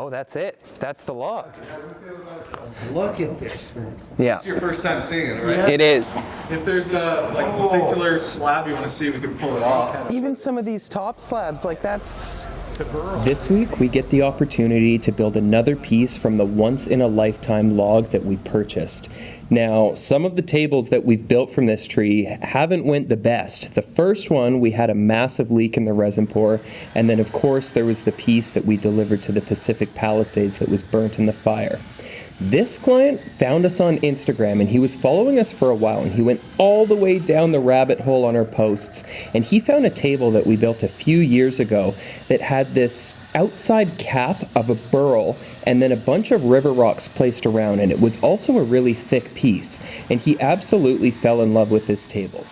Oh, that's it. That's the log. Look at this thing. Yeah. It's your first time seeing it, right? It is. If there's a particular slab you want to see, we can pull it off. Even some of these top slabs, like that's the Burl. This week, we get the opportunity to build another piece from the once-in-a-lifetime log that we purchased. Now, some of the tables that we've built from this tree haven't went the best. The first one, we had a massive leak in the resin pour, and then of course there was the piece that we delivered to the Pacific Palisades that was burnt in the fire. This client found us on Instagram, and he was following us for a while, and he went all the way down the rabbit hole on our posts, and he found a table that we built a few years ago that had this outside cap of a burl and then a bunch of river rocks placed around, and it was also a really thick piece, and he absolutely fell in love with this table.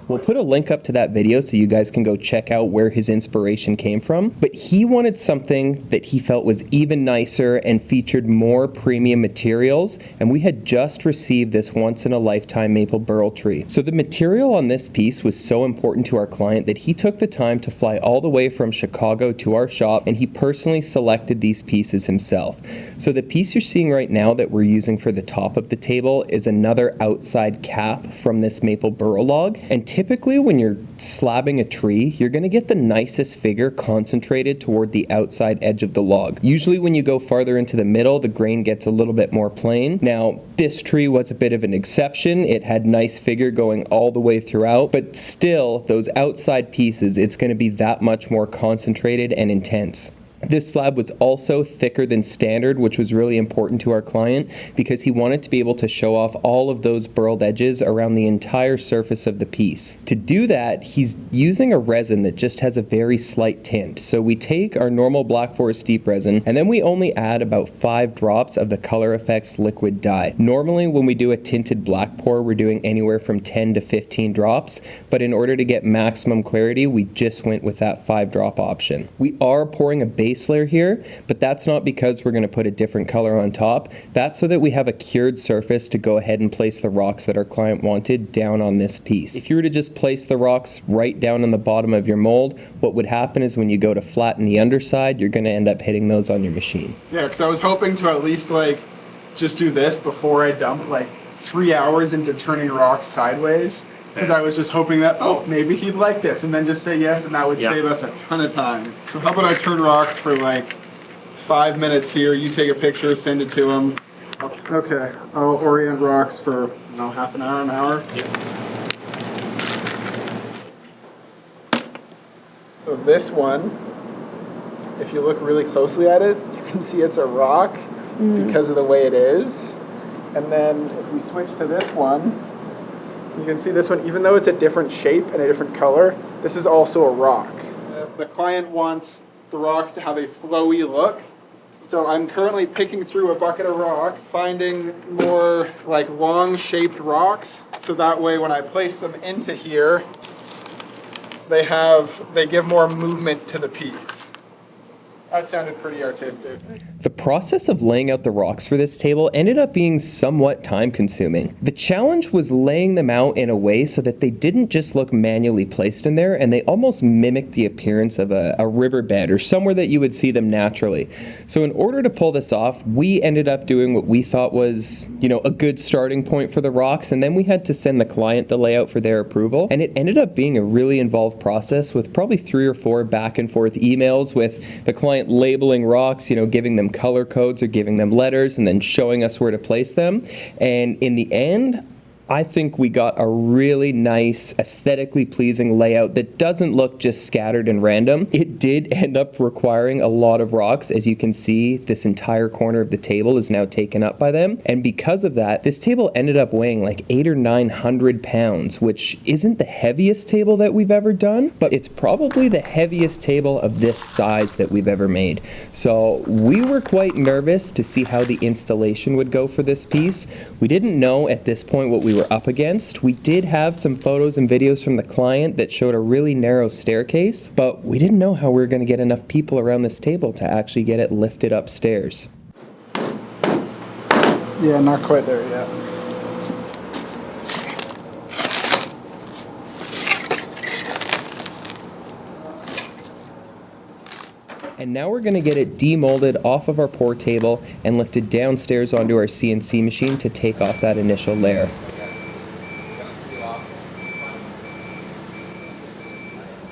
We'll put a link up to that video so you guys can go check out where his inspiration came from. But he wanted something that he felt was even nicer and featured more premium materials. And we had just received this once-in-a-lifetime maple burl tree. So the material on this piece was so important to our client that he took the time to fly all the way from Chicago to our shop, and he personally selected these pieces himself. So the piece you're seeing right now that we're using for the top of the table is another outside cap from this maple burl log. And typically when you're slabbing a tree, you're going to get the nicest figure concentrated toward the outside edge of the log. Usually when you go farther into the middle, the grain gets a little bit more plain. Now, this tree was a bit of an exception. It had nice figure going all the way throughout, but still, those outside pieces, it's going to be that much more concentrated and intense. This slab was also thicker than standard, which was really important to our client because he wanted to be able to show off all of those burled edges around the entire surface of the piece. To do that, he's using a resin that just has a very slight tint. So we take our normal Black Forest Deep resin, and then we only add about 5 drops of the Color Effects liquid dye. Normally, when we do a tinted black pour, we're doing anywhere from 10 to 15 drops, but in order to get maximum clarity, we just went with that 5-drop option. We are pouring a base layer here, but that's not because we're going to put a different color on top. That's so that we have a cured surface to go ahead and place the rocks that our client wanted down on this piece. If you were to just place the rocks right down on the bottom of your mold, what would happen is when you go to flatten the underside, you're going to end up hitting those on your machine. Yeah, because I was hoping to at least just do this before I dump 3 hours into turning rocks sideways. Because I was just hoping that, oh, maybe he'd like this, and then just say yes, and that would save us a ton of time. So how about I turn rocks for 5 minutes here, you take a picture, send it to him. Okay, I'll orient rocks for, half an hour, an hour. Yeah. So this one, if you look really closely at it, you can see it's a rock because of the way it is. And then if we switch to this one, you can see this one, even though it's a different shape and a different color, this is also a rock. The client wants the rocks to have a flowy look. So I'm currently picking through a bucket of rock, finding more long shaped rocks. So that way when I place them into here, they give more movement to the piece. That sounded pretty artistic. The process of laying out the rocks for this table ended up being somewhat time-consuming. The challenge was laying them out in a way so that they didn't just look manually placed in there, and they almost mimicked the appearance of a riverbed or somewhere that you would see them naturally. So in order to pull this off, we ended up doing what we thought was, a good starting point for the rocks, and then we had to send the client the layout for their approval, and it ended up being a really involved process with probably 3 or 4 back and forth emails with the client labeling rocks, giving them color codes or giving them letters and then showing us where to place them. And in the end, I think we got a really nice, aesthetically pleasing layout that doesn't look just scattered and random. It did end up requiring a lot of rocks. As you can see, this entire corner of the table is now taken up by them. And because of that, this table ended up weighing 800 or 900 pounds, which isn't the heaviest table that we've ever done, but it's probably the heaviest table of this size that we've ever made. So we were quite nervous to see how the installation would go for this piece. We didn't know at this point what we were up against. We did have some photos and videos from the client that showed a really narrow staircase, but we didn't know how we were going to get enough people around this table to actually get it lifted upstairs. Yeah, not quite there yet. And now we're going to get it demolded off of our pour table and lifted downstairs onto our CNC machine to take off that initial layer.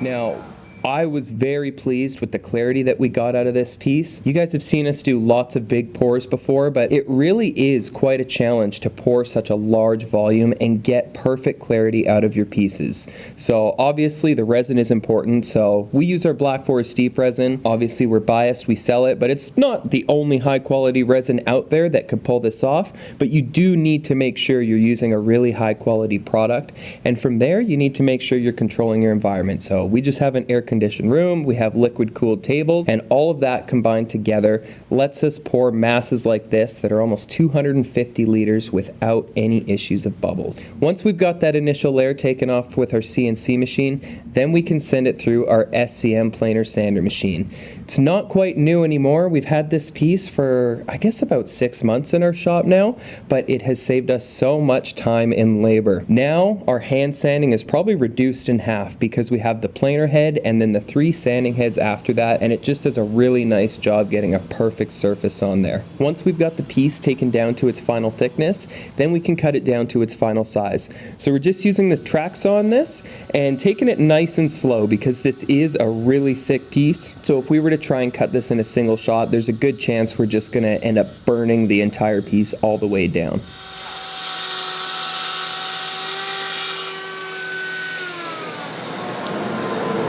Now, I was very pleased with the clarity that we got out of this piece. You guys have seen us do lots of big pours before, but it really is quite a challenge to pour such a large volume and get perfect clarity out of your pieces. So obviously the resin is important, so we use our Black Forest Deep resin. Obviously we're biased, we sell it, but it's not the only high quality resin out there that could pull this off, but you do need to make sure you're using a really high quality product. And from there, you need to make sure you're controlling your environment. So we just have an air conditioned room, we have liquid cooled tables, and all of that combined together lets us pour masses like this that are almost 250 liters without any issues of bubbles. Once we've got that initial layer taken off with our CNC machine, then we can send it through our SCM planer sander machine. It's not quite new anymore. We've had this piece for, I guess, about 6 months in our shop now, but it has saved us so much time and labor. Now, our hand sanding is probably reduced in half because we have the planer head and then the 3 sanding heads after that, and it just does a really nice job getting a perfect surface on there. Once we've got the piece taken down to its final thickness, then we can cut it down to its final size. So we're just using the track saw on this and taking it nice and slow because this is a really thick piece. So if we were to try and cut this in a single shot, there's a good chance we're just going to end up burning the entire piece all the way down.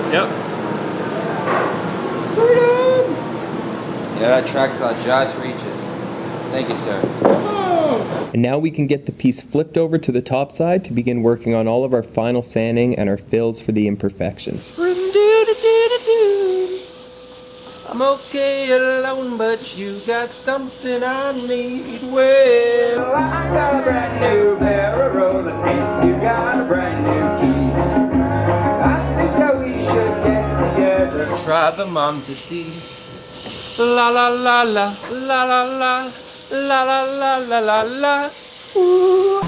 Yep. Yeah, that track saw just reaches. Thank you, sir. And now we can get the piece flipped over to the top side to begin working on all of our final sanding and our fills for the imperfections. I'm okay alone, but you got something I need. Well, I got a brand new pair of roller skates. You got a brand new key. I think that we should get together and try them on to see. La la la la, la la la, la la la la la la. Ooh.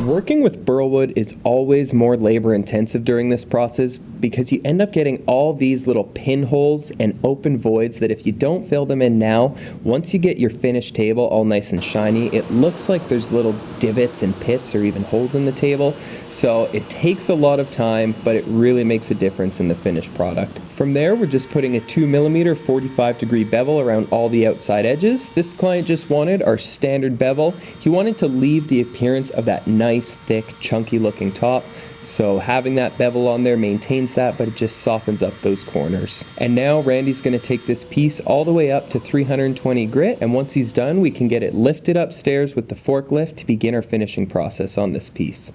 Working with burl wood is always more labor intensive during this process because you end up getting all these little pinholes and open voids that if you don't fill them in now, once you get your finished table all nice and shiny, it looks like there's little divots and pits or even holes in the table. So it takes a lot of time, but it really makes a difference in the finished product. From there, we're just putting a 2mm 45-degree bevel around all the outside edges. This client just wanted our standard bevel. He wanted to leave the appearance of that nice, thick, chunky looking top. So having that bevel on there maintains that, but it just softens up those corners. And now Randy's going to take this piece all the way up to 320 grit, and once he's done, we can get it lifted upstairs with the forklift to begin our finishing process on this piece.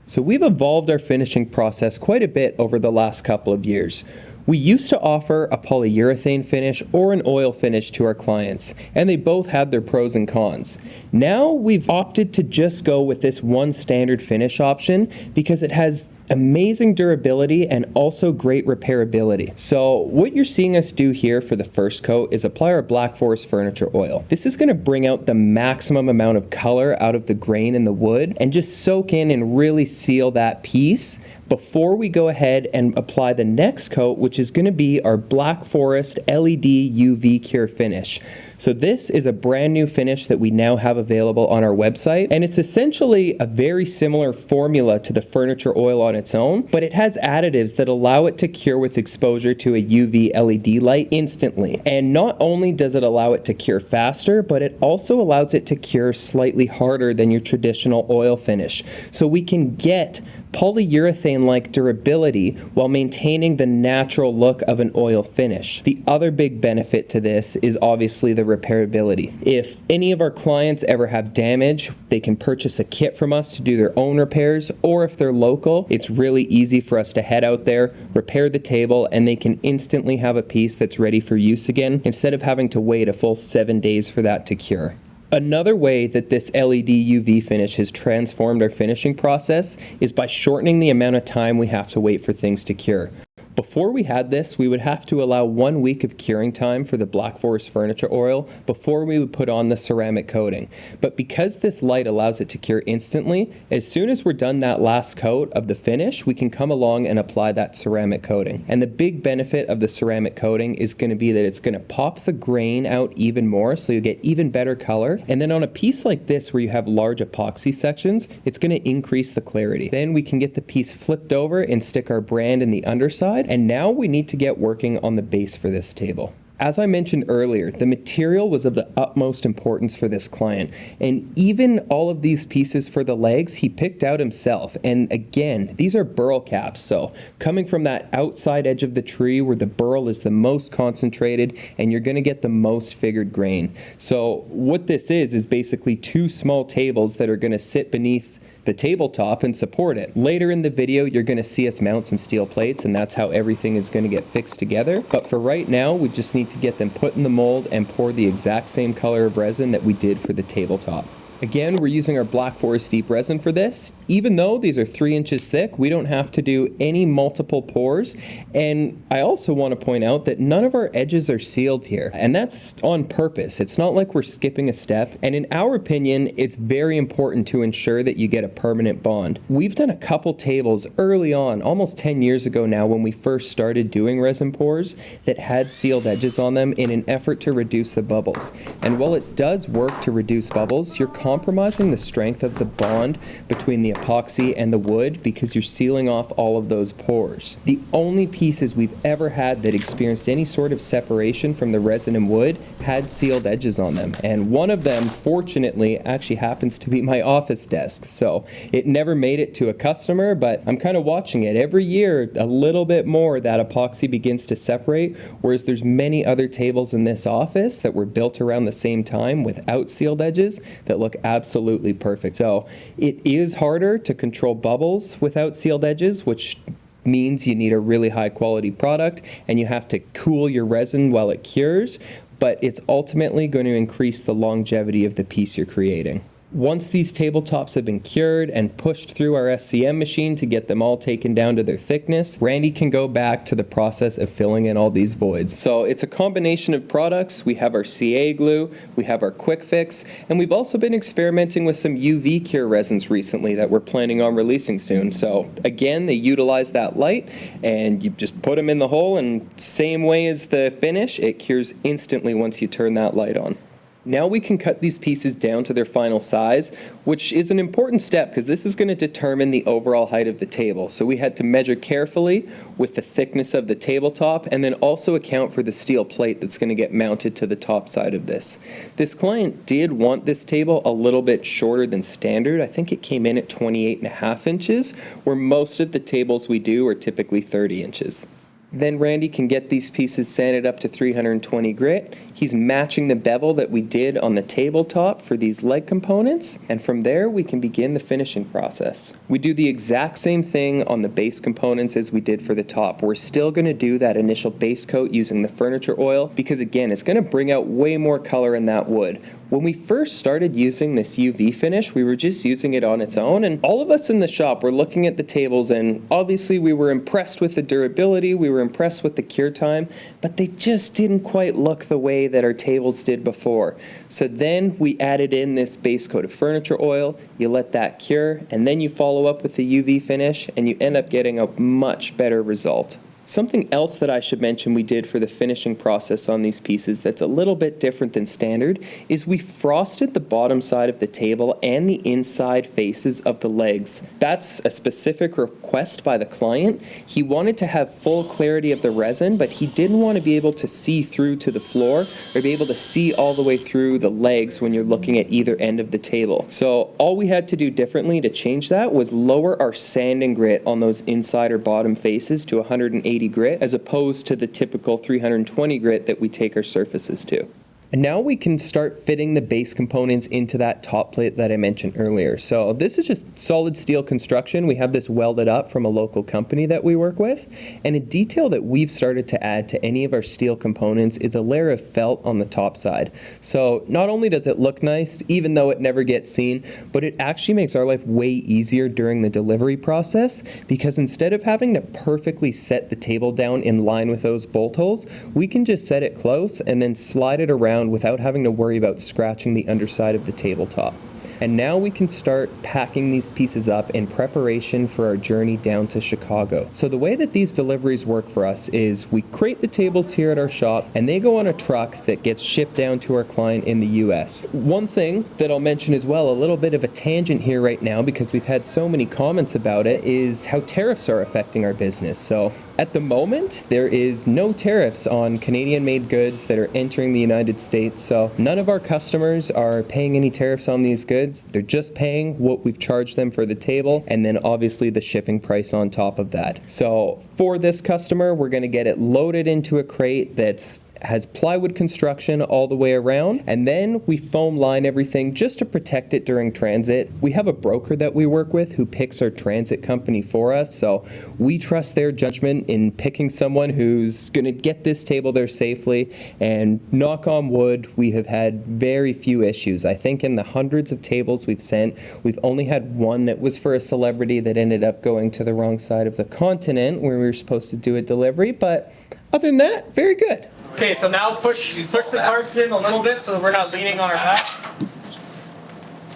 So we've evolved our finishing process quite a bit over the last couple of years. We used to offer a polyurethane finish or an oil finish to our clients, and they both had their pros and cons. Now we've opted to just go with this one standard finish option because it has amazing durability and also great repairability. So what you're seeing us do here for the first coat is apply our Black Forest furniture oil. This is going to bring out the maximum amount of color out of the grain in the wood and just soak in and really seal that piece before we go ahead and apply the next coat, which is going to be our Black Forest LED UV Cure finish. So this is a brand new finish that we now have available on our website, and it's essentially a very similar formula to the furniture oil on its own, but it has additives that allow it to cure with exposure to a UV LED light instantly. And not only does it allow it to cure faster, but it also allows it to cure slightly harder than your traditional oil finish. So we can get polyurethane-like durability while maintaining the natural look of an oil finish. The other big benefit to this is obviously the repairability. If any of our clients ever have damage, they can purchase a kit from us to do their own repairs, or if they're local, it's really easy for us to head out there, repair the table, and they can instantly have a piece that's ready for use again instead of having to wait a full 7 days for that to cure. Another way that this LED UV finish has transformed our finishing process is by shortening the amount of time we have to wait for things to cure. Before we had this, we would have to allow 1 week of curing time for the Black Forest furniture oil before we would put on the ceramic coating. But because this light allows it to cure instantly, as soon as we're done that last coat of the finish, we can come along and apply that ceramic coating. And the big benefit of the ceramic coating is going to be that it's going to pop the grain out even more, so you get even better color. And then on a piece like this where you have large epoxy sections, it's going to increase the clarity. Then we can get the piece flipped over and stick our brand in the underside. And now we need to get working on the base for this table. As I mentioned earlier, the material was of the utmost importance for this client, and even all of these pieces for the legs he picked out himself. And again, these are burl caps, so coming from that outside edge of the tree where the burl is the most concentrated and you're going to get the most figured grain. So what this is basically 2 small tables that are going to sit beneath the tabletop and support it. Later in the video, you're going to see us mount some steel plates, and that's how everything is going to get fixed together. But for right now, we just need to get them put in the mold and pour the exact same color of resin that we did for the tabletop. Again, we're using our Black Forest deep resin for this. Even though these are 3 inches thick, we don't have to do any multiple pours. And I also want to point out that none of our edges are sealed here. And that's on purpose. It's not like we're skipping a step. And in our opinion, it's very important to ensure that you get a permanent bond. We've done a couple tables early on, almost 10 years ago now, when we first started doing resin pours that had sealed edges on them in an effort to reduce the bubbles. And while it does work to reduce bubbles, you're compromising the strength of the bond between the epoxy and the wood because you're sealing off all of those pores. The only pieces we've ever had that experienced any sort of separation from the resin and wood had sealed edges on them, and one of them, fortunately, actually happens to be my office desk. So it never made it to a customer, but I'm kind of watching it. Every year, a little bit more, that epoxy begins to separate, whereas there's many other tables in this office that were built around the same time without sealed edges that look absolutely perfect. So it is harder to control bubbles without sealed edges, which means you need a really high quality product and you have to cool your resin while it cures, but it's ultimately going to increase the longevity of the piece you're creating. Once these tabletops have been cured and pushed through our SCM machine to get them all taken down to their thickness, Randy can go back to the process of filling in all these voids. So it's a combination of products. We have our CA glue, we have our quick fix, and we've also been experimenting with some UV cure resins recently that we're planning on releasing soon. So again, they utilize that light, and you just put them in the hole, and same way as the finish, it cures instantly once you turn that light on. Now we can cut these pieces down to their final size, which is an important step because this is going to determine the overall height of the table. So we had to measure carefully with the thickness of the tabletop and then also account for the steel plate that's going to get mounted to the top side of this. This client did want this table a little bit shorter than standard. I think it came in at 28.5 inches, where most of the tables we do are typically 30 inches. Then Randy can get these pieces sanded up to 320 grit. He's matching the bevel that we did on the tabletop for these leg components, and from there we can begin the finishing process. We do the exact same thing on the base components as we did for the top. We're still going to do that initial base coat using the furniture oil because again, it's going to bring out way more color in that wood. When we first started using this UV finish, we were just using it on its own, and all of us in the shop were looking at the tables, and obviously we were impressed with the durability, we were impressed with the cure time, but they just didn't quite look the way that our tables did before. So then we added in this base coat of furniture oil, you let that cure, and then you follow up with the UV finish, and you end up getting a much better result. Something else that I should mention we did for the finishing process on these pieces that's a little bit different than standard is we frosted the bottom side of the table and the inside faces of the legs. That's a specific request by the client. He wanted to have full clarity of the resin, but he didn't want to be able to see through to the floor or be able to see all the way through the legs when you're looking at either end of the table. So all we had to do differently to change that was lower our sanding grit on those inside or bottom faces to 180 grit as opposed to the typical 320 grit that we take our surfaces to. And now we can start fitting the base components into that top plate that I mentioned earlier. So this is just solid steel construction. We have this welded up from a local company that we work with. And a detail that we've started to add to any of our steel components is a layer of felt on the top side. So not only does it look nice, even though it never gets seen, but it actually makes our life way easier during the delivery process, because instead of having to perfectly set the table down in line with those bolt holes, we can just set it close and then slide it around without having to worry about scratching the underside of the tabletop. And now we can start packing these pieces up in preparation for our journey down to Chicago. So the way that these deliveries work for us is we crate the tables here at our shop and they go on a truck that gets shipped down to our client in the US. One thing that I'll mention as well, a little bit of a tangent here right now because we've had so many comments about it, is how tariffs are affecting our business. So at the moment, there is no tariffs on Canadian-made goods that are entering the United States. So none of our customers are paying any tariffs on these goods. They're just paying what we've charged them for the table, and then obviously the shipping price on top of that. So for this customer, we're going to get it loaded into a crate that's has plywood construction all the way around, and then we foam line everything just to protect it during transit. We have a broker that we work with who picks our transit company for us, so we trust their judgment in picking someone who's going to get this table there safely, and knock on wood, we have had very few issues. I think in the hundreds of tables we've sent, we've only had one that was for a celebrity that ended up going to the wrong side of the continent where we were supposed to do a delivery, but other than that, very good. Okay, so now push the carts in a little bit so we're not leaning on our backs.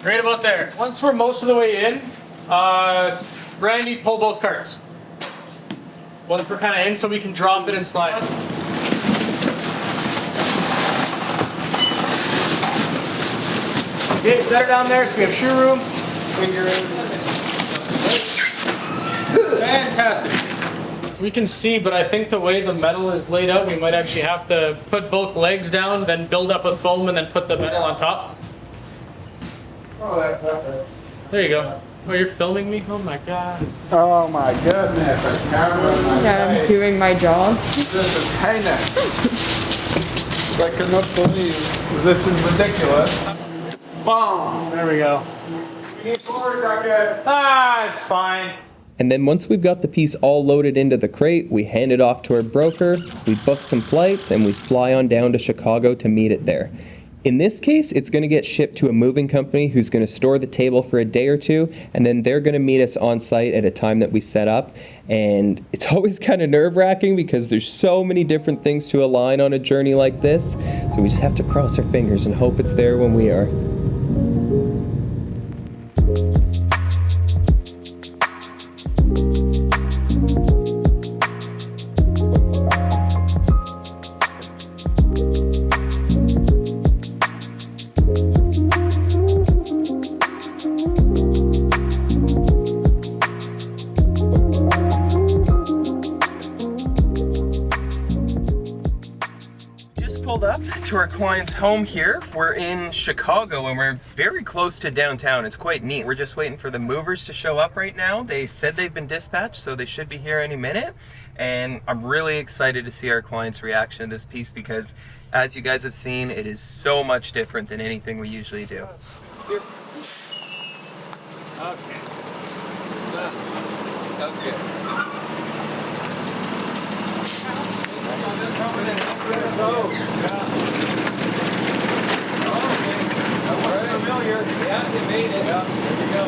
Right about there. Once we're most of the way in, Randy, pull both carts. Once we're kind of in so we can drop it and slide. Okay, set it down there so we have shoe room. Fantastic. We can see, but I think the way the metal is laid out, we might actually have to put both legs down, then build up with foam, and then put the metal on top. Oh, that's... There you go. Oh, you're filming me? Oh my god. Oh my goodness, a camera in my Yeah, I'm face. doing my job. This is heinous. I cannot believe this is ridiculous. Boom! There we go. We need forward, Rocket. Ah, it's fine. And then once we've got the piece all loaded into the crate, we hand it off to our broker, we book some flights, and we fly on down to Chicago to meet it there. In this case, it's going to get shipped to a moving company who's going to store the table for a day or two, and then they're going to meet us on site at a time that we set up. And it's always kind of nerve-wracking because there's so many different things to align on a journey like this. So we just have to cross our fingers and hope it's there when we are. Pulled up to our client's home here. We're in Chicago and we're very close to downtown. It's quite neat. We're just waiting for the movers to show up right now. They said they've been dispatched, so they should be here any minute. And I'm really excited to see our client's reaction to this piece because, as you guys have seen, it is so much different than anything we usually do. Okay. Okay. Familiar. Yeah, you made it. Yeah, there you go.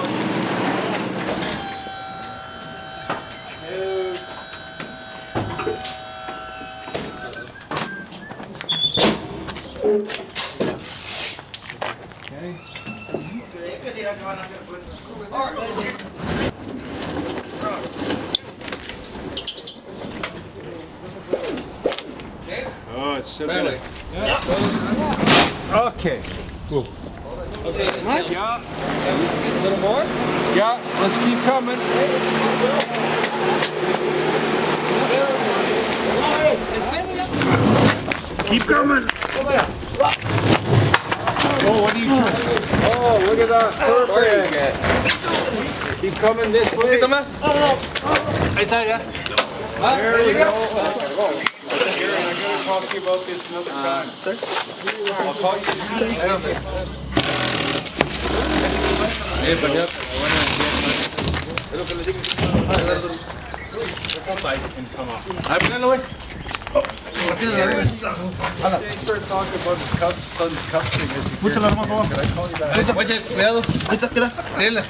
Oh, it's so good. Okay. Cool. Okay. Yeah. A little more? Yeah, let's keep coming. Keep coming. Oh, what are you doing? Oh, look at that. Perfect. Keep coming this way. Ahí está, ya. There we go. talk to you about this another time. I'll call you. They start talking about his son's cup thing. Can I call you back? Oye, cuidado. Síguele.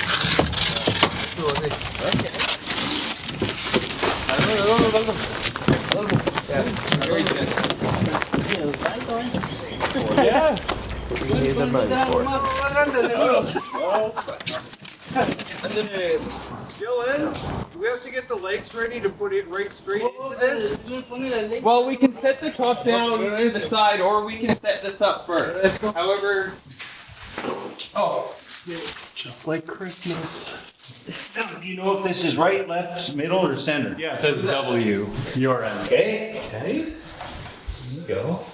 Dylan, do we have to get the legs ready to put it right straight into this? Well, we can set the top down to the side, or we can set this up first. However, Just like Christmas. Now, do you know if this is right, left, middle, or center? It says W, your end. Okay. Okay. There you go.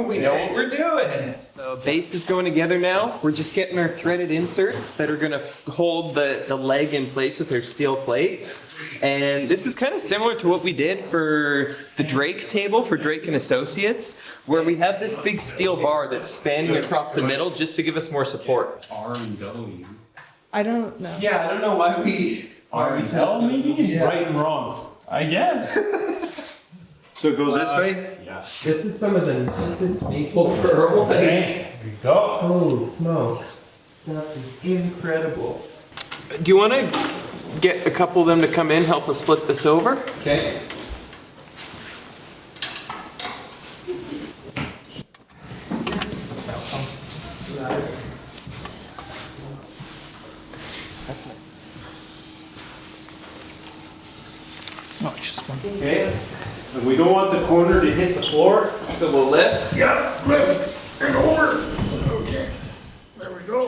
we know what we're doing. So base is going together now. We're just getting our threaded inserts that are gonna hold the leg in place with our steel plate. And this is kind of similar to what we did for the Drake table for Drake and Associates, where we have this big steel bar that's spanning across the middle just to give us more support. R and W. I don't know. Yeah, I don't know why we. R and L maybe? Right and wrong. I guess. So it goes this way? Yeah. This is some of the nicest maple Burl. Okay. Here you go. Oh, smokes. That is incredible. Do you want to get a couple of them to come in, help us flip this over? Okay. Okay. And we don't want the corner to hit the floor. So we'll lift. Yeah, lift and over. Okay. There we go.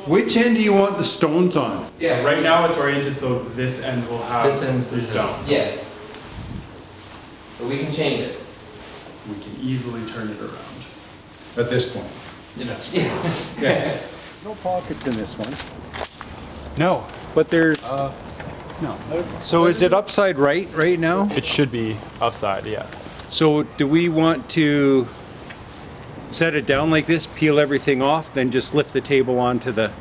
Which end do you want the stones on? Yeah. Right now it's oriented so this end will have This end's the stone. Yes. But we can change it. We can easily turn it around. At this point. Yeah. No pockets in this one. No. But there's. No. So is it upside right now? It should be upside, yeah. So do we want to set it down like this, peel everything off, then just lift the table onto the...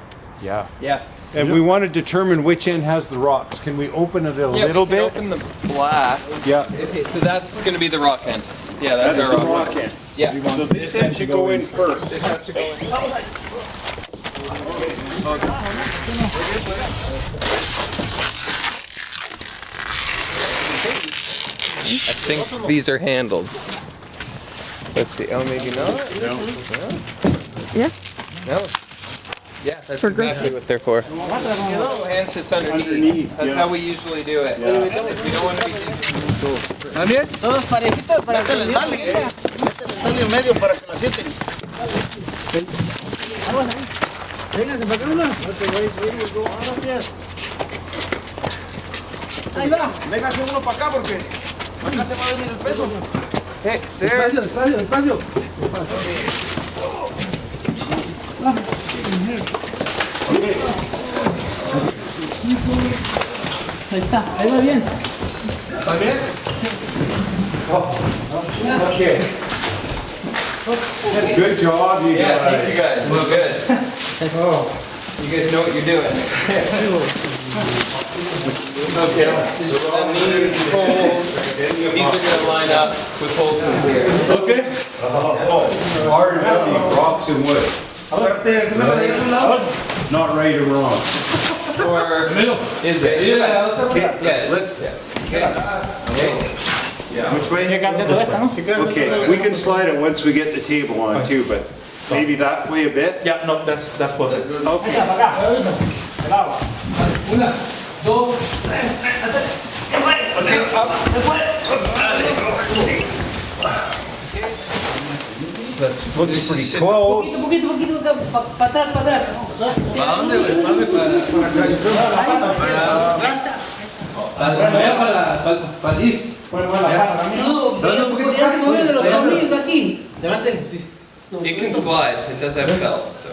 Yeah. Yeah. And we want to determine which end has the rocks. Can we open it a little we can bit? open the black. Yeah. Okay, so that's going to be the rock end. Yeah, that's our rock end. Yeah. So this end should go in first. This has to go in. I think these are handles. Let's see. Oh, maybe not. No. Yeah. No. Yeah, that's For grip. exactly what they're for. Hands just underneath. That's how we usually do it. If we don't want to be. Todos parejitos para que les dale. Métele en medio para que la sienten. Vénganse para acá, una. Ahí va. Véngase uno para acá porque acá se va a venir el peso. Hey, stairs. Despacio. Ahí está, ahí va bien. ¿Está bien? Okay. Good job, you Yeah, guys. thank you guys. Well, good. Oh, you guys know what you're doing. Okay. And these holes, these are going to line up with holes in here. Okay. Oh, hard heavy rocks and wood. Not right or wrong. Or is it? Yeah. Okay, Yeah. let's lift. Which way? Okay, we can slide it once we get the table on too, but maybe that way a bit? Yeah, no, that's perfect. Okay. Una, dos, That looks pretty close. poquito, para atrás. ¿Para dónde, güey? Para el disco. No, porque ya se movieron los tornillos aquí. It can slide. It does have belts, so.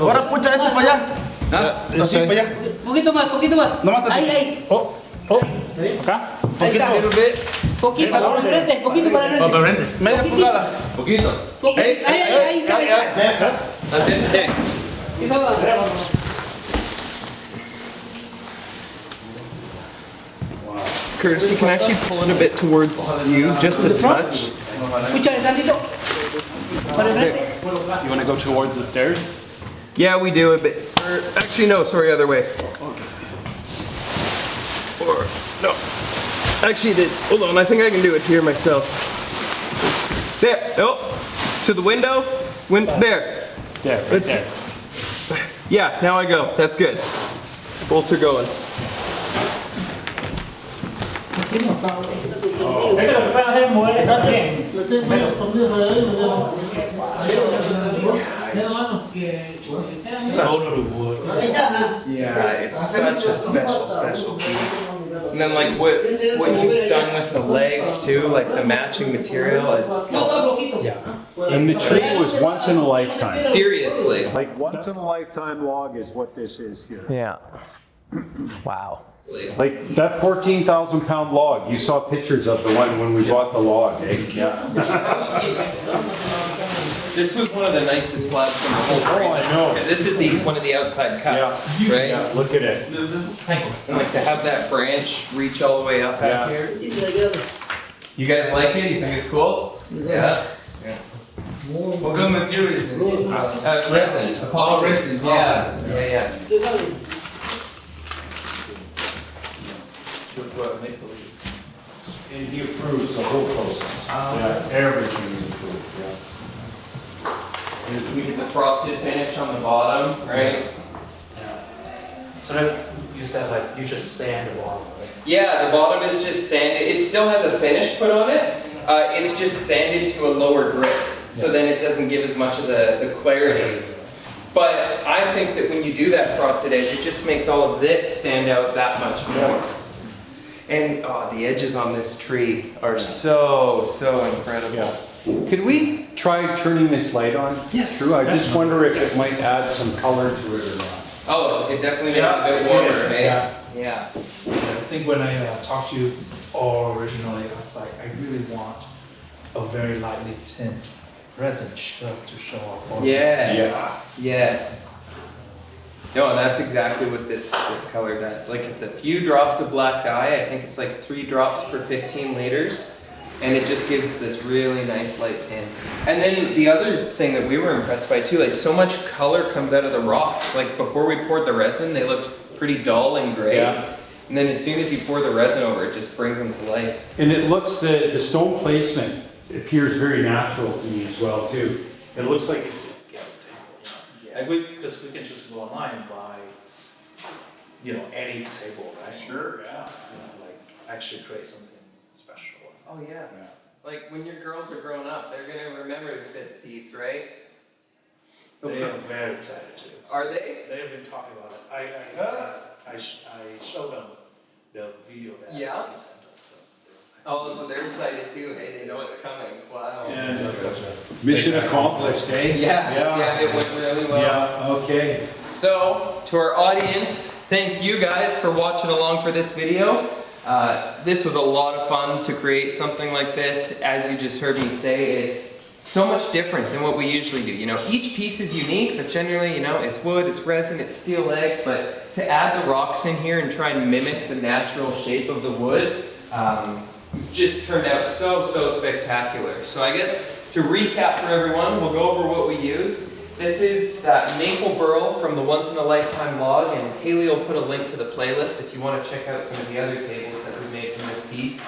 Ahora pucha este para allá. Sí, para allá. Poquito más, poquito más. Nomás tantito. Ahí. Acá. Ahí está. Poquito, para el frente, poquito para el frente. Media pulgada. Poquito. Ahí está. Curtis, you can actually pull it a bit towards you, just a touch. Escúchale tantito. Para el frente. You want to go towards the stairs? Yeah, we do a bit. Or, actually, no, sorry, other way. Or, no. Actually, hold on, I think I can do it here myself. There, no. To the window. There. Yeah, right there. Yeah, now I go. That's good. Bolts are going. Yeah, it's such a special piece. And then like what you've done with the legs too, like the matching material, it's And the tree was once in a lifetime. seriously. Like once in a lifetime log is what this is here. Yeah. Wow. Like that 14,000 pound log, you saw pictures of the one when we bought the log, eh? Yeah. This was one of the nicest slabs in the whole tree. Oh, I know. Because this is one of the outside cuts, right? Yeah, look at it. And like to have that branch reach all the way up out here. You guys like it? You think it's cool? Yeah. What kind of material is it? Resin. It's a polymer. resin. Yeah. And he approves the whole process. Yeah, everything is approved, yeah. We did the frosted finish on the bottom, right? So then you said like you just sand the bottom, right? Yeah, the bottom is just sanded. It still has a finish put on it. It's just sanded to a lower grit, so then it doesn't give as much of the clarity. But I think that when you do that frosted edge, it just makes all of this stand out that much more. And the edges on this tree are so incredible. Could we try turning this light on? Yes. True, I just wonder if it might add some color to it or not. Oh, it definitely makes it a bit warmer, right? Yeah. I think when I talked to you originally, I was like, I really want a very lightly tint resin just to show off. Yes. No, and that's exactly what this color does. Like it's a few drops of black dye. I think it's like 3 drops per 15 liters. And it just gives this really nice light tint. And then the other thing that we were impressed by too, like so much color comes out of the rocks. Like before we poured the resin, they looked pretty dull and gray. Yeah. And then as soon as you pour the resin over, it just brings them to life. And it looks, the stone placement appears very natural to me as well too. It looks like it's just Like because we can just go online and buy, any table, right? Sure, yeah. Like actually create something special. Oh yeah. Like when your girls are growing up, they're gonna remember this piece, right? They are very excited too. Are they? They have been talking about it. I showed them the video that you sent us. Oh, so they're excited too. Hey, they know it's coming. Wow. mission accomplished, eh? Yeah, it went really well. Yeah, okay. So, to our audience, thank you guys for watching along for this video. This was a lot of fun to create something like this. As you just heard me say, it's so much different than what we usually do. Each piece is unique, but generally, it's wood, it's resin, it's steel legs, but to add the rocks in here and try and mimic the natural shape of the wood, just turned out so spectacular. So I guess to recap for everyone, we'll go over what we use. This is that maple burl from the Once in a Lifetime log, and Haley will put a link to the playlist if you want to check out some of the other tables that we made from this piece.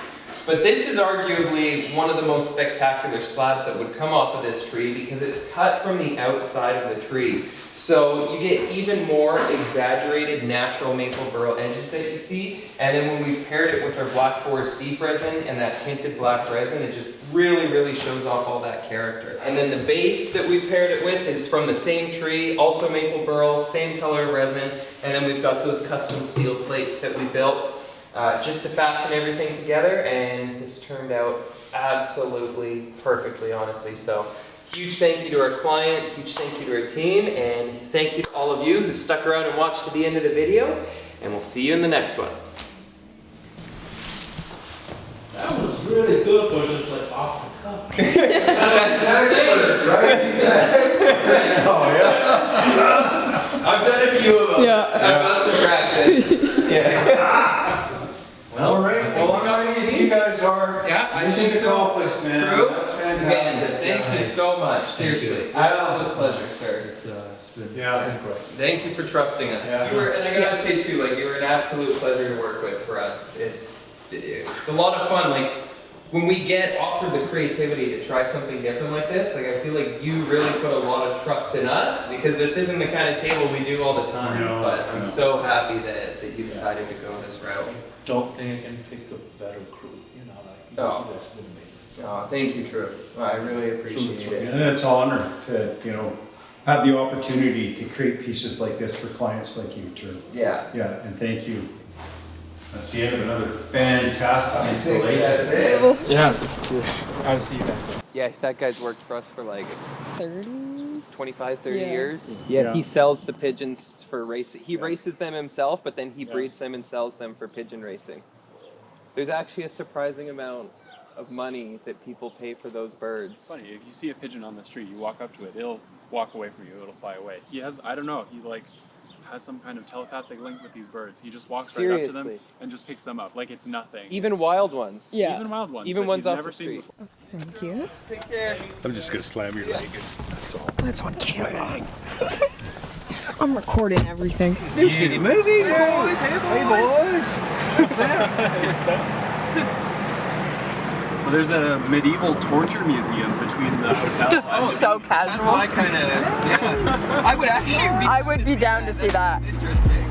But this is arguably one of the most spectacular slabs that would come off of this tree because it's cut from the outside of the tree. So you get even more exaggerated natural maple burl edges that you see. And then when we paired it with our black forest deep resin and that tinted black resin, it just really shows off all that character. And then the base that we paired it with is from the same tree, also maple burl, same color resin. And then we've got those custom steel plates that we built just to fasten everything together, and this turned out absolutely perfectly, honestly. So Huge thank you to our client, huge thank you to our team, and thank you to all of you who stuck around and watched to the end of the video, and we'll see you in the next one. That was really good, but just like off the cuff. Oh yeah. I've done a few of them. Yeah. I've got some practice. Yeah. Well, all right. Well, I'm not if you guys are. Yeah, I think so. Accomplished, man. True. That's fantastic. Thank you so much. Seriously. Absolute pleasure, sir. It's been great. Thank you for trusting us. Yeah. You were, and I gotta say too, like you were an absolute pleasure to work with for us. It's a lot of fun. Like when we get offered the creativity to try something different like this, like I feel like you really put a lot of trust in us because this isn't the kind of table we do all the time. No, but I'm no. so happy that you decided to go this route. Don't think I can pick a better crew, you know, like, Oh. that's been amazing. So, Oh, thank you, True. I really appreciate it. And it's an honor to, have the opportunity to create pieces like this for clients like you, Drew. Yeah. Yeah, and thank you. That's the end of another fantastic That's installation. it. Yeah. How to see you guys. Yeah, that guy's worked for us for like 25, 30 Yeah. years. Yeah, he sells the pigeons for racing. He races them himself, but then he breeds them and sells them for pigeon racing. There's actually a surprising amount of money that people pay for those birds. Funny, if you see a pigeon on the street, you walk up to it, it'll walk away from you, it'll fly away. He has, I don't know, he like has some kind of telepathic link with these birds. He just walks right up to them Seriously. and just picks them up like it's nothing. Even wild ones. Yeah. Even wild ones. Even that ones he's off never the seen street. before. Thank you. Take care. I'm just gonna slam your leg. That's all. That's on camera. I'm recording everything. New City Movies, boys. Hey, boys. So there's a medieval torture museum between the hotels. So casual. I kind of, yeah. I would actually be I would be down to see that. interesting.